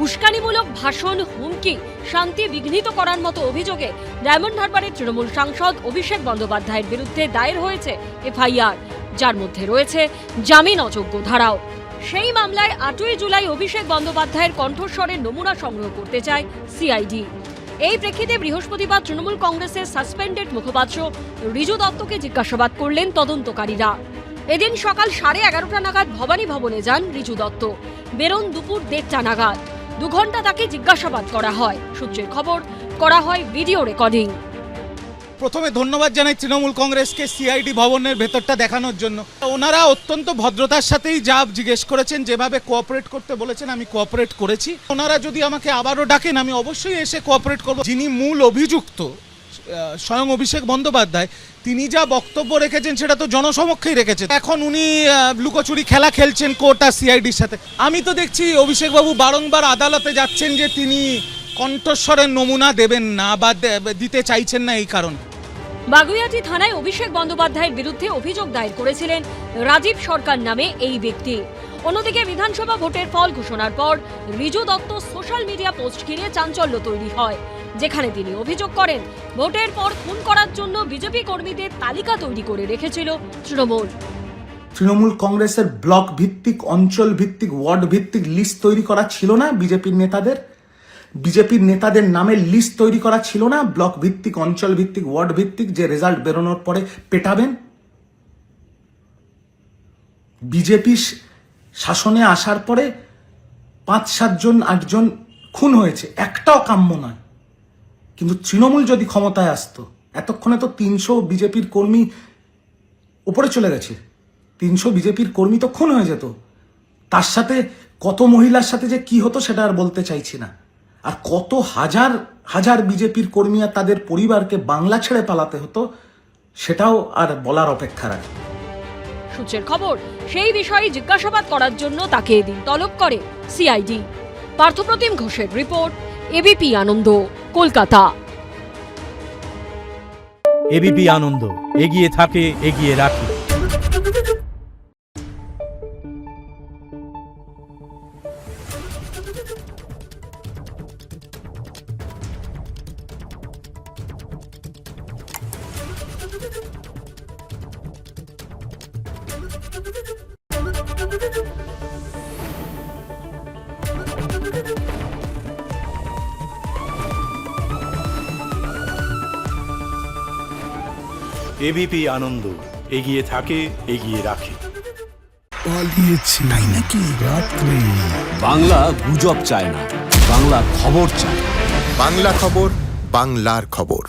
উস্কানিমূলক ভাষণ, হুমকি, শান্তি বিঘ্নিত করার মতো অভিযোগে ডায়মন্ড হারবারের তৃণমূল সাংসদ অভিষেক বন্দ্যোপাধ্যায়ের বিরুদ্ধে দায়ের হয়েছে এফআইআর, যার মধ্যে রয়েছে জামিন অযোগ্য ধারাও। সেই মামলায় 8ই জুলাই অভিষেক বন্দ্যোপাধ্যায়ের কণ্ঠস্বরের নমুনা সংগ্রহ করতে চায় সিআইডি। এই প্রেক্ষিতে বৃহস্পতিবার তৃণমূল কংগ্রেসের সাসপেন্ডেড মুখপাত্র রিজু দত্তকে জিজ্ঞাসাবাদ করলেন তদন্তকারীরা। এদিন সকাল 11:30 নাগাদ ভবানী ভবনে যান রিজু দত্ত। বেরোন দুপুর 1:30 নাগাদ। 2 ঘন্টা তাকে জিজ্ঞাসাবাদ করা হয়। সূত্রের খবর, করা হয় ভিডিও রেকর্ডিং। প্রথমে ধন্যবাদ জানাই তৃণমূল কংগ্রেসকে সিআইডি ভবনের ভেতরটা দেখানোর জন্য। ওনারা অত্যন্ত ভদ্রতার সাথেই যা জিজ্ঞেস করেছেন, যেভাবে কোঅপারেট করতে বলেছেন আমি কোঅপারেট করেছি। ওনারা যদি আমাকে আবারও ডাকেন আমি অবশ্যই এসে কোঅপারেট করব। যিনি মূল অভিযুক্ত স্বয়ং অভিষেক বন্দ্যোপাধ্যায়, তিনি যা বক্তব্য রেখেছেন সেটা তো জনসমক্ষেই রেখেছেন। এখন উনি লুকোচুরি খেলা খেলছেন কোর্ট আর সিআইডির সাথে। আমি তো দেখছি অভিষেকবাবু বারংবার আদালতে যাচ্ছেন যে তিনি কণ্ঠস্বরের নমুনা দেবেন না বা দিতে চাইছেন না এই কারণ। বাগুইআটি থানায় অভিষেক বন্দ্যোপাধ্যায়ের বিরুদ্ধে অভিযোগ দায়ের করেছিলেন রাজীব সরকার নামে এই ব্যক্তি। অন্যদিকে বিধানসভা ভোটের ফল ঘোষণার পর Riju Dutta social media post ঘিরে চাঞ্চল্য তৈরি হয়, যেখানে তিনি অভিযোগ করেন ভোটের পর খুন করার জন্য বিজেপি কর্মীদের তালিকা তৈরি করে রেখেছিল তৃণমূল কংগ্রেসের ব্লক ভিত্তিক, অঞ্চল ভিত্তিক, ওয়ার্ড ভিত্তিক লিস্ট তৈরি করা ছিল না বিজেপির নেতাদের নামের লিস্ট তৈরি করা ছিল না, ব্লক ভিত্তিক, অঞ্চল ভিত্তিক, ওয়ার্ড ভিত্তিক, যে রেজাল্ট বেরোনোর পরে পেটাবেন। বিজেপি শাসনে আসার পরে 5-7 জন 8 জন খুন হয়েছে, একটাও কাম্য নয়। কিন্তু তৃণমূল যদি ক্ষমতায় আসতো, এতক্ষণে তো 300 বিজেপির কর্মী উপরে চলে গেছে। 300 বিজেপির কর্মী তো খুন হয়ে যেত। তার সাথে কত মহিলার সাথে যে কি হতো সেটা আর বলতে চাইছি না। আর কত হাজার হাজার বিজেপির কর্মী আর তাদের পরিবারকে বাংলা ছেড়ে পালাতে হতো, সেটাও আর বলার অপেক্ষা রাখে। সূত্রের খবর, সেই বিষয়ে জিজ্ঞাসাবাদ করার জন্য তাকে এদিন তলব করে সিআইডি। পার্থপ্রতিম ঘোষের রিপোর্ট, এবিপি আনন্দ, কলকাতা। এবিপি আনন্দ, এগিয়ে থাকে, এগিয়ে রাখে। এবিপি আনন্দ, এগিয়ে থাকে, এগিয়ে রাখে। পালিয়েছে তাই নাকি? রাত্রে বাংলা গুজব চায় না, বাংলা খবর চায়। বাংলা খবর, বাংলার খবর।